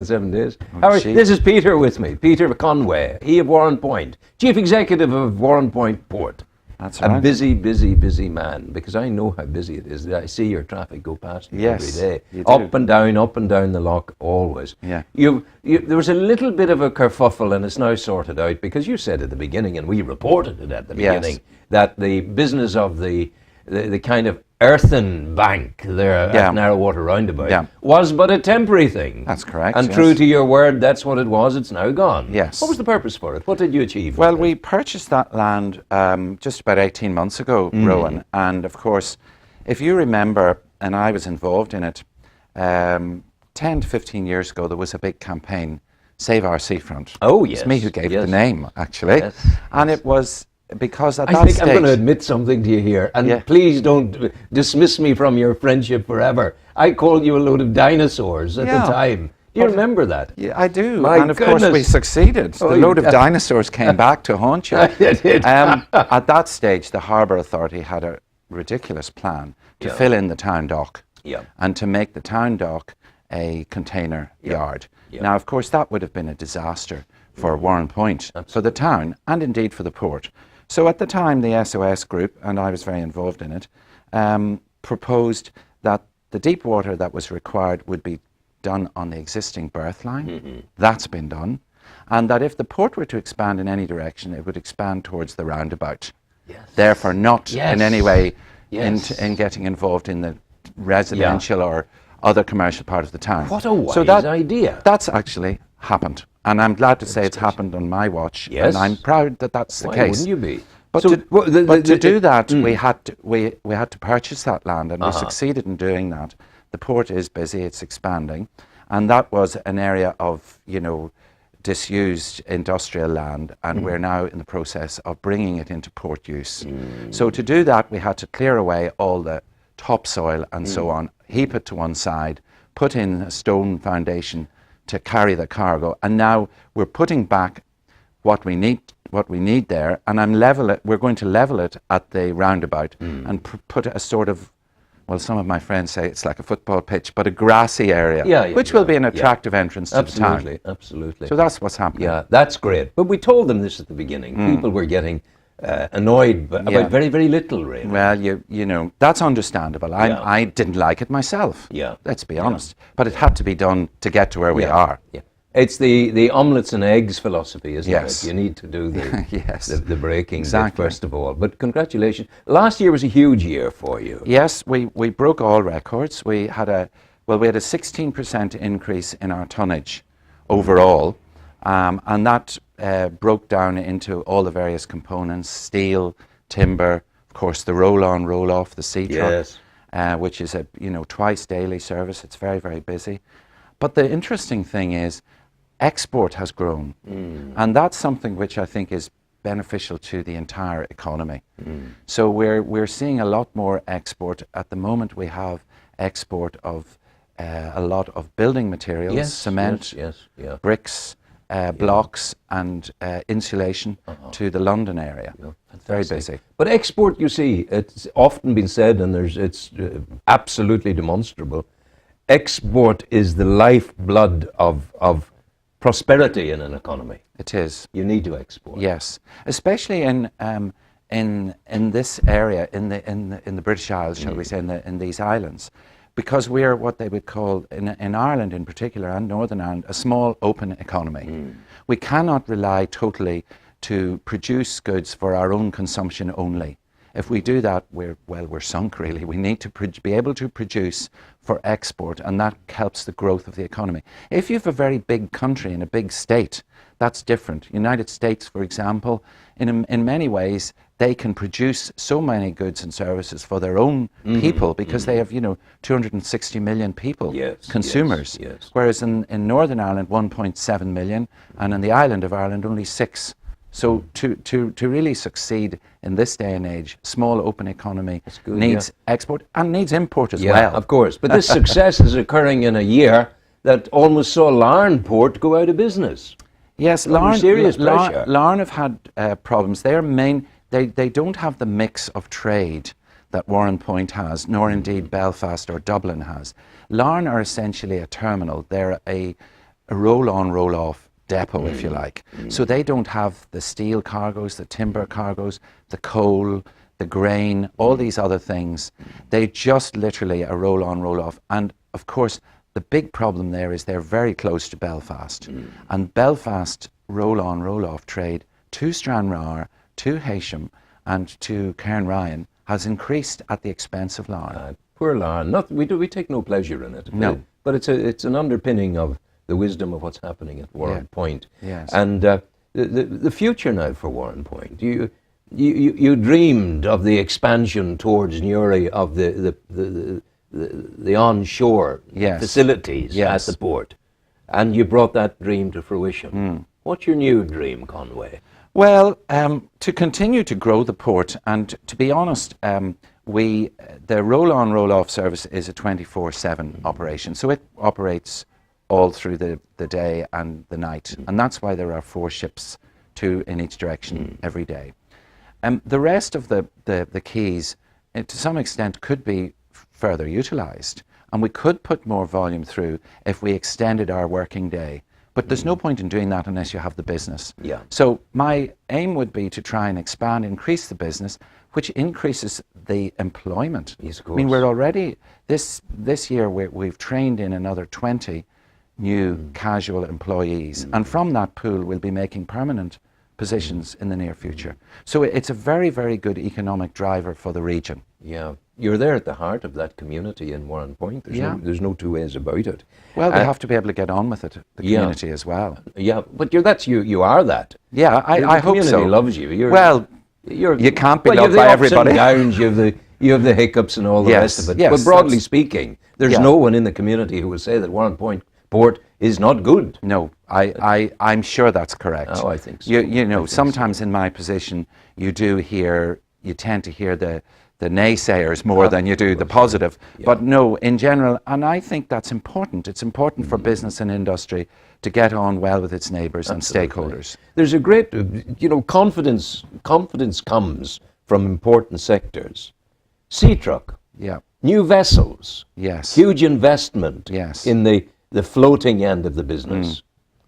7 days. Oh, gee. This is Peter with me, Peter Conway, he of Warren Point, Chief Executive of Warren Point Port. That's a right. busy man, because I know how busy it is. I see your traffic go past you Yes, every day. you do. Up and down the lock, always. Yeah. There was a little bit of a kerfuffle, and it's now sorted out, because you said at the beginning, and we reported it at the Yes. beginning, that the business of the kind of earthen bank there at Narrowwater Roundabout was but a temporary thing. That's correct. And yes. true to your word, that's what it was. It's now gone. Yes. What was the purpose for it? What did you achieve? Well, we purchased that land just about 18 months ago, Rowan. And of course, if you remember, and I was involved in it, 10 to 15 years ago, there was a big campaign, Save Our Seafront. Oh, yes. It's me who gave it the name, actually. Yes. And it was because at I that think stage... I'm going to admit something to you here, and please don't dismiss me from your friendship forever. I called you a load of dinosaurs at the time. Do you remember that? Yeah, I do. My and of course we succeeded. Oh, the load of dinosaurs came back to haunt you. It did. At that stage, the Harbour Authority had a ridiculous plan to fill in the town dock and to make the town dock a container yard. Now, of course, that would have been a disaster for Warren Point, for the town, and indeed for the port. So at the time, the SOS group, and I was very involved in it, proposed that the deep water that was required would be done on the existing berth line. That's been done. And that if the port were to expand in any direction, it would expand towards the roundabout. Therefore not in any way in getting involved in the residential or other commercial part of the town. What a wise idea. That's actually happened. And I'm glad to say it's happened on my watch. And I'm proud that that's the case. Wouldn't you be? But, So, to do that, we had to purchase that land, and we succeeded in doing that. The port is busy; it's expanding, and that was an area of disused industrial land, and we're now in the process of bringing it into port use. So to do that, we had to clear away all the topsoil and so on, heap it to one side, put in a stone foundation to carry the cargo, and now we're putting back what we need there, and we're going to level it at the roundabout and put a sort of, well, some of my friends say it's like a football pitch, but a grassy area, which will be an attractive entrance to the town. Absolutely. So that's what's happening. Yeah, that's great. But we told them this at the beginning. People were getting annoyed about very, very little, really. Well, you know, that's understandable. I didn't like it myself. Let's be honest. But it had to be done to get to where we are. It's the omelettes and eggs philosophy, isn't it? You need to do the breaking bit first of all. But congratulations. Last year was a huge year for you. Yes, we broke all records. We had a 16% increase in our tonnage overall, and that broke down into all the various components: steel, timber, of course the roll-on, roll-off, the sea truck, which is a twice daily service. It's very, very busy. But the interesting thing is, export has grown, and that's something which I think is beneficial to the entire economy. So we're seeing a lot more export. At the moment we have export of a lot of building materials, cement, bricks, blocks, and insulation to the London area. Very busy. But export, you see, it's often been said, and it's absolutely demonstrable, export is the lifeblood of prosperity in an economy. It is. You need to export. Yes, especially in this area, in the British Isles, shall we say, in these islands, because we're what they would call in Ireland in particular, and Northern Ireland, a small open economy. We cannot rely totally to produce goods for our own consumption only. If we do that, we're sunk, really. We need to be able to produce for export, and that helps the growth of the economy. If you have a very big country and a big state, that's different. United States, for example, in many ways, they can produce so many goods and services for their own people, because they have, 260 million people, consumers. Whereas in Northern Ireland, 1.7 million, and in the island of Ireland, only 6. So to really succeed in this day and age, small open economy needs export and needs import as well. Of course. But this success is occurring in a year that almost saw Larne Port go out of business. Yes, Larne have had problems. They don't have the mix of trade that Warren Point has, nor indeed Belfast or Dublin has. Larne are essentially a terminal. They're a roll-on, roll-off depot, if you like. So they don't have the steel cargoes, the timber cargoes, the coal, the grain, all these other things. They just literally a roll-on, roll-off. And of course, the big problem there is they're very close to Belfast. And Belfast roll-on, roll-off trade to Stranraer, to Heysham, and to Cairnryan has increased at the expense of Larne. Poor Larne. We take no pleasure in it. No. But it's an underpinning of the wisdom of what's happening at Warren Point. Yes. And the future now for Warren Point. You dreamed of the expansion towards Newry of the onshore facilities at the port, and you brought that dream to fruition. What's your new dream, Conway? Well, to continue to grow the port, and to be honest, the roll-on, roll-off service is a 24/7 operation, so it operates all through the day and the night, and that's why there are 4 ships, 2 in each direction every day. The rest of the quays, to some extent, could be further utilised, and we could put more volume through if we extended our working day. But there's no point in doing that unless you have the business. Yeah. So my aim would be to try and expand, increase the business, which increases the employment. Yes, of I mean, course. we're already, this year we've trained in another 20 new casual employees. And from that pool, we'll be making permanent positions in the near future. So it's a very, very good economic driver for the region. Yeah. You're there at the heart of that community in Warren Point. There's no two ways about it. Well, we have to be able to get on with it, the community as well. Yeah, but you are that. Yeah, I hope so. The community loves you. You can't be you loved have by the ups everybody. and downs, you have the hiccups and all the rest of it. Yes, but broadly speaking, there's no one in the community who will say that Warren Point Port is not good. No, I'm sure that's correct. Oh, I think so. You know, sometimes in my position, you tend to hear the naysayers more than you do the positive. Yeah. But no, in general, and I think that's important. It's important for business and industry to get on well with its neighbours and stakeholders. There's a great, confidence comes from important sectors. Sea truck, Yeah. new vessels, Yes. huge investment Yes. in the floating end of the business.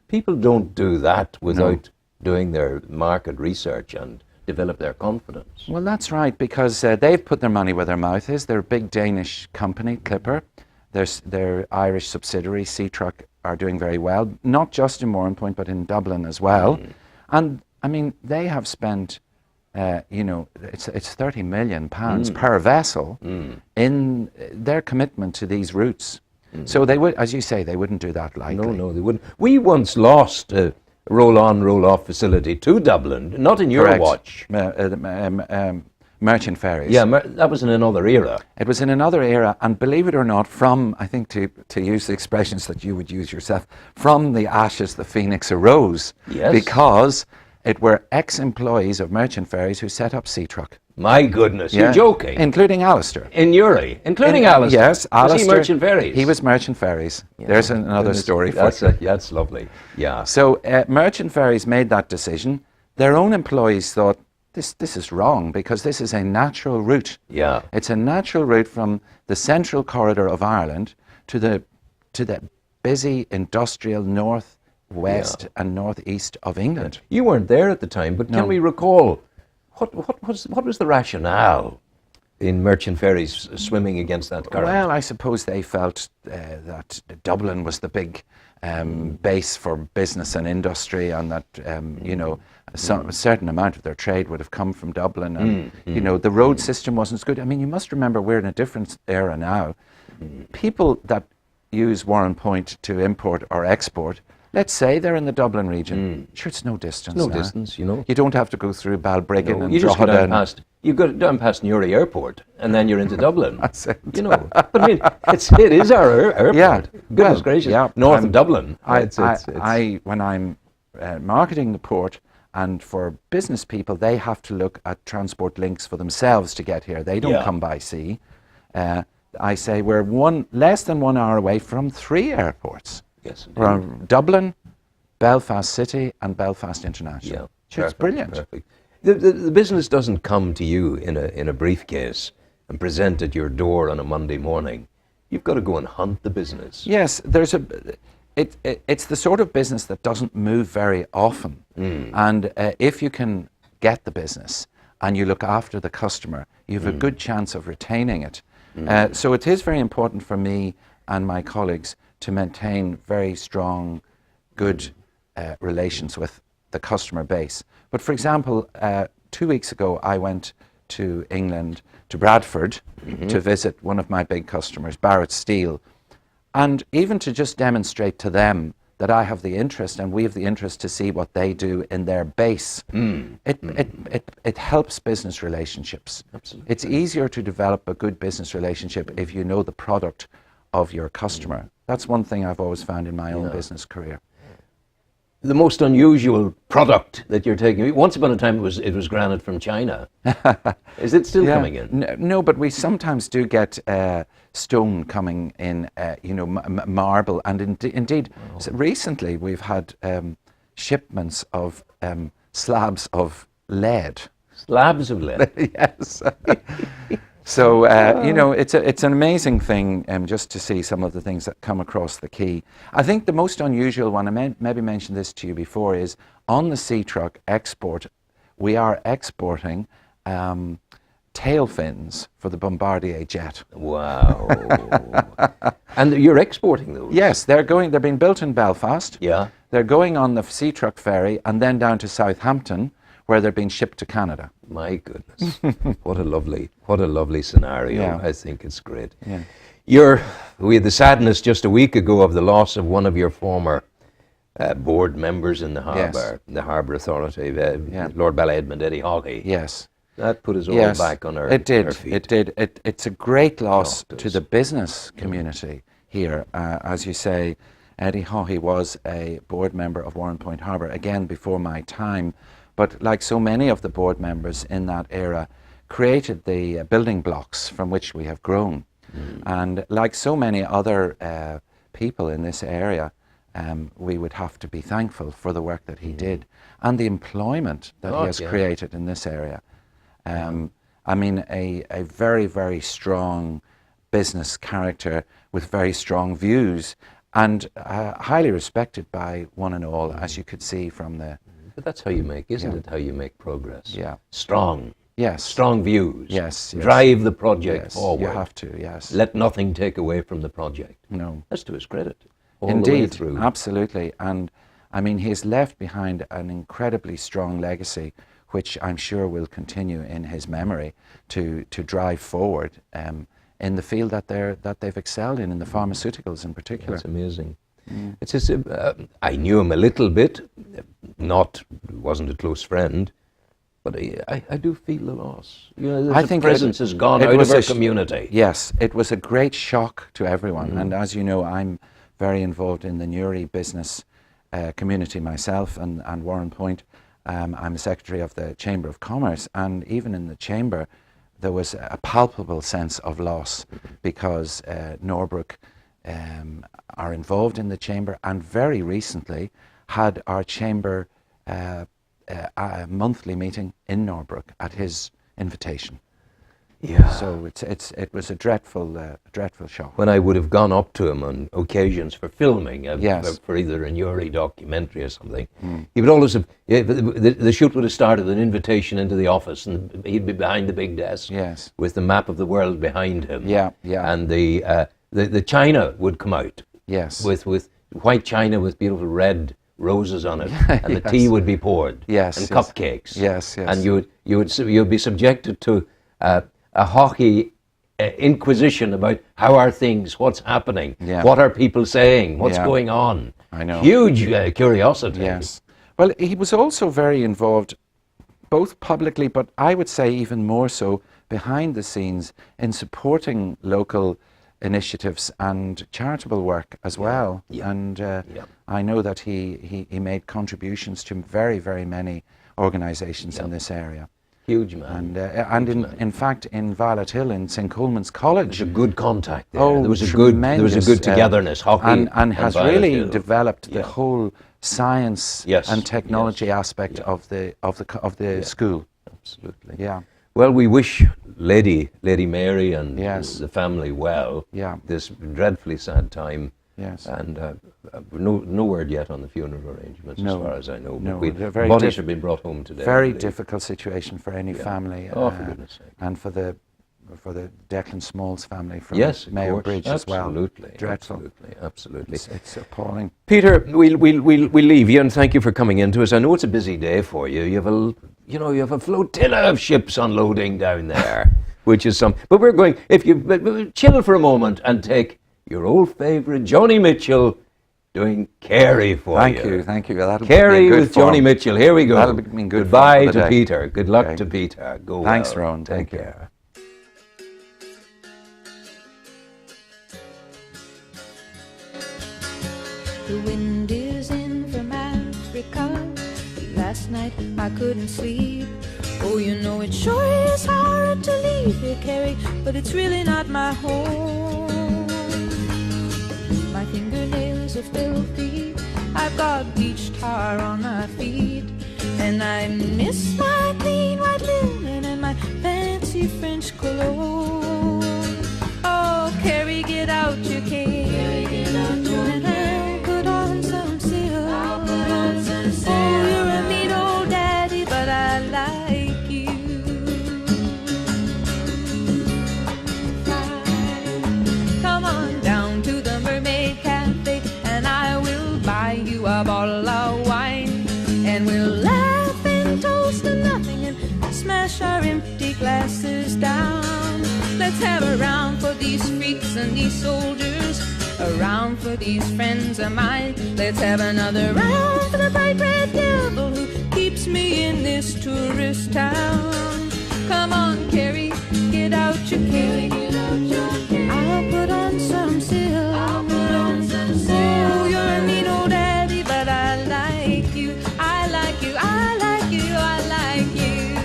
People don't do that without doing their market research and develop their confidence. Well, that's right, because they've put their money where their mouth is. They're a big Danish company, Clipper. Their Irish subsidiary, Seatruck, are doing very well, not just in Warren Point, but in Dublin as well. And, I mean, they have spent, it's £30 million per vessel in their commitment to these routes. So they would, as you say, they wouldn't do that lightly. No, they wouldn't. We once lost a roll-on, roll-off facility to Dublin, not in your Correct. watch. Merchant ferries. Yeah, that was in another era. It was in another era, and believe it or not, from, I think to use the expressions that you would use yourself, from the ashes the phoenix arose. Yes. Because it were ex-employees of merchant ferries who set up Seatruck. My goodness, you're joking. Including Alistair. In Newry, including Alistair. Yes, Alistair. Was he merchant ferries? He was merchant ferries. Yeah. There's another story for you. That's lovely. Yeah. So merchant ferries made that decision. Their own employees thought, this is wrong, because this is a natural route. Yeah. It's a natural route from the central corridor of Ireland to the busy industrial north, west and northeast of England. You weren't there at the time, but can we recall what was the rationale in merchant ferries swimming against that current? Well, I suppose they felt that Dublin was the big base for business and industry, and that a certain amount of their trade would have come from Dublin, and the road system wasn't as good. I mean, you must remember we're in a different era now. People that use Warren Point to import or export, let's say they're in the Dublin region. Sure, it's no distance. No distance, You don't have to go through Balbriggan and you just go down Drogheda. past. You go down past Newry Airport, and then you're into Dublin. That's it. But I mean, it is our airport. Yeah. Goodness gracious. Yeah. North of Dublin. When I'm marketing the port, and for business people, they have to look at transport links for themselves to get here. They don't come by sea. I say we're less than 1 hour away from 3 airports. Yes. We're on Dublin, Belfast City, and Belfast International. Yeah. Sure, it's brilliant. Perfect. The business doesn't come to you in a briefcase and present at your door on a Monday morning. You've got to go and hunt the business. Yes, it's the sort of business that doesn't move very often. And if you can get the business and you look after the customer, you have a good chance of retaining it. So it is very important for me and my colleagues to maintain very strong, good relations with the customer base. But for example, 2 weeks ago, I went to England, to Bradford, to visit one of my big customers, Barrett Steel, and even to just demonstrate to them that I have the interest and we have the interest to see what they do in their base. It helps business relationships. Absolutely. It's easier to develop a good business relationship if you know the product of your customer. That's one thing I've always found in my own business career. The most unusual product that you're taking, once upon a time it was granite from China. Is it still coming in? No, but we sometimes do get stone coming in, marble, and indeed recently we've had shipments of slabs of lead. Slabs of lead? Yes. So, it's an amazing thing just to see some of the things that come across the quay. I think the most unusual one, I maybe mentioned this to you before, is on the sea truck export, we are exporting tail fins for the Bombardier jet. Wow. And you're exporting those? Yes, they're being built in Belfast. Yeah. They're going on the sea truck ferry and then down to Southampton, where they're being shipped to Canada. My goodness, what a lovely scenario. Yeah. I think it's great. Yeah. We had the sadness just a week ago of the loss of one of your former board members in the harbour, the Harbour Authority, Lord Bella-Edmund Eddie Hawkey. Yes. That put us all back on our feet. It did. It's a great loss to the business community here. As you say, Eddie Hawkey was a board member of Warrenpoint Harbour, again before my time. But like so many of the board members in that era, created the building blocks from which we have grown. And like so many other people in this area, we would have to be thankful for the work that he did and the employment that he has created in this area. I mean, a very, very strong business character with very strong views and highly respected by one and all, as you could see from the... But that's how you make, isn't it, how you make progress? Yeah. Strong. Yes. Strong views. Yes. Drive the project forward. You have to, yes. Let nothing take away from the project. No. That's to his credit. Indeed, absolutely. And I mean, he's left behind an incredibly strong legacy, which I'm sure will continue in his memory to drive forward in the field that they've excelled in the pharmaceuticals in particular. That's amazing. It's just, I knew him a little bit, wasn't a close friend, but I do feel the loss. You know, I think presence has gone out of our community. Yes, it was a great shock to everyone. And as you know, I'm very involved in the Newry business community myself and Warrenpoint. I'm a secretary of the Chamber of Commerce, and even in the Chamber, there was a palpable sense of loss because Norbrook are involved in the Chamber, and very recently had our Chamber a monthly meeting in Norbrook at his invitation. Yeah. So it was a dreadful shock. When I would have gone up to him on occasions for filming, for either a Newry documentary or something, he would always have, the shoot would have started with an invitation into the office, and he'd be behind the big desk with the map of the world behind him. Yeah, yeah. And the china would come out. Yes. With white china with beautiful red roses on it, and the tea would be poured. Yes. And cupcakes. Yes, yes. And you'd be subjected to a hockey inquisition about how are things, what's happening, what are people saying, what's going on. I know. Huge curiosity. Yes. Well, he was also very involved, both publicly, but I would say even more so behind the scenes in supporting local initiatives and charitable work as well. Yeah. And I know that he made contributions to very, very many organisations in this area. Huge man. And in fact, in Violet Hill, in St. Coleman's College, there's a good contact there. Oh, there was a good togetherness. Hockey and has really developed the whole science and technology aspect of the school. Absolutely. Yeah. Well, we wish Lady Mary and the family well. Yeah. This dreadfully sad time Yes. And no word yet on the funeral arrangements, as far as I know. No, But bodies have been brought home today. Very difficult situation for any family. Oh, for goodness sake. And for the Declan Smalls family from Yes, Mayo Bridge as well. Absolutely. Dreadful. Absolutely. It's appalling. Peter, we'll leave you, and thank you for coming in to us. I know it's a busy day for you. You have a flotilla of ships unloading down there, which is some. But we're going. If you chill for a moment and take your old favourite Joni Mitchell doing Carey for you. Thank you. That'll Carey with Joni Mitchell. Here we go. That'll be good. Goodbye to Peter. Good luck to Peter. Go. Thanks, well. Rowan. Take care. The wind is in from Africa. Last night I couldn't sleep. Oh, you know it sure is hard to leave here, Carey, but it's really not my home. My fingernails are filthy. I've got beach tar on my feet, and I miss my clean white linen and my fancy French cologne. Oh, Carey, get out your cane. Put on some silk. Oh, you're a mean old daddy, but I like you. Come on down to the Mermaid Cafe, and I will buy you a bottle of wine, and we'll laugh and toast to nothing and smash our empty glasses down. Let's have a round for these freaks and these soldiers, a round for these friends of mine. Let's have another round for the bright red devil who keeps me in this tourist town. Come on, Carey, get out your cane. I'll put on some silk. Oh, you're a mean old daddy, but I like you. I like you, I like you, I like you.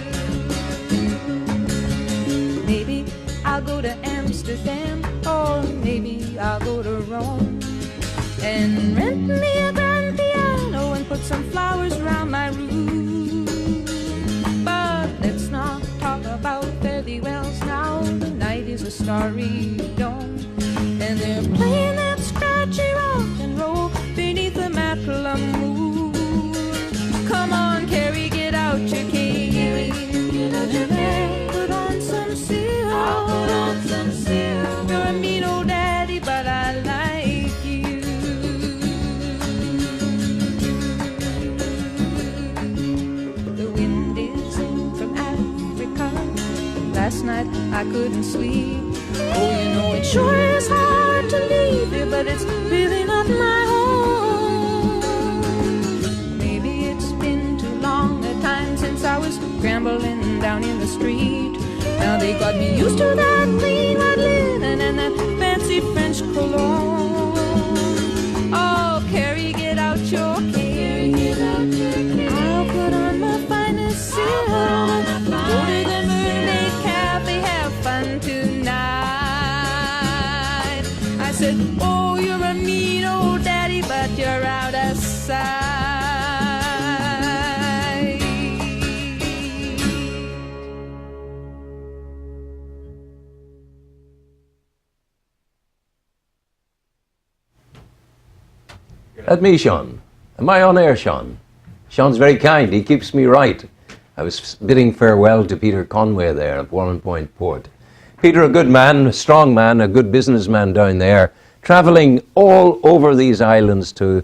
Maybe I'll go to Amsterdam, or maybe I'll go to Rome, and rent me a grand piano and put some flowers around my room. But let's not talk about fairly wells now. The night is a starry dome, and they're playing that scratchy rock and roll beneath the Macklemore moon. Come on, Carey, get out your cane. Put on some silk. You're a mean old daddy, but I like you. The wind is in from Africa. Last night I couldn't sleep. Oh, you know it sure is hard to leave here, but it's really not my home. Maybe it's been too long a time since I was scrambling down in the street. Now they got me used to that clean white linen and that fancy French cologne. Oh, Carey, get out your cane. I'll put on my finest silk. Go to the Mermaid Cafe, have fun tonight. I said, oh, you're a mean old daddy, but you're out of sight. That's me, Sean. Am I on air, Sean? Sean's very kind. He keeps me right. I was bidding farewell to Peter Conway there at Warren Point Port. Peter, a good man, a strong man, a good businessman down there, travelling all over these islands to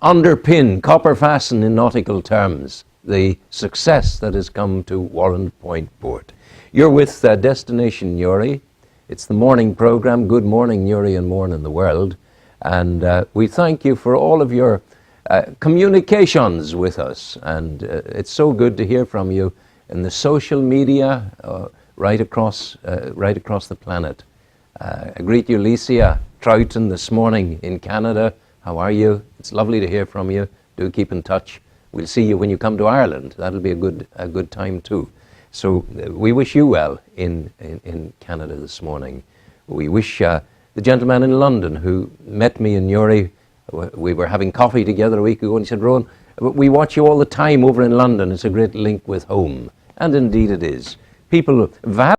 underpin, copper fasten in nautical terms, the success that has come to Warren Point Port. You're with Destination Newry. It's the morning programme, Good Morning Newry and Morning the World. And we thank you for all of your communications with us. And it's so good to hear from you in the social media right across the planet. I greet you, Licia Troughton, this morning in Canada. How are you? It's lovely to hear from you. Do keep in touch. We'll see you when you come to Ireland. That'll be a good time too. So we wish you well in Canada this morning. We wish the gentleman in London who met me in Newry, we were having coffee together a week ago, and he said, Rowan, we watch you all the time over in London. It's a great link with home. And indeed it is. People value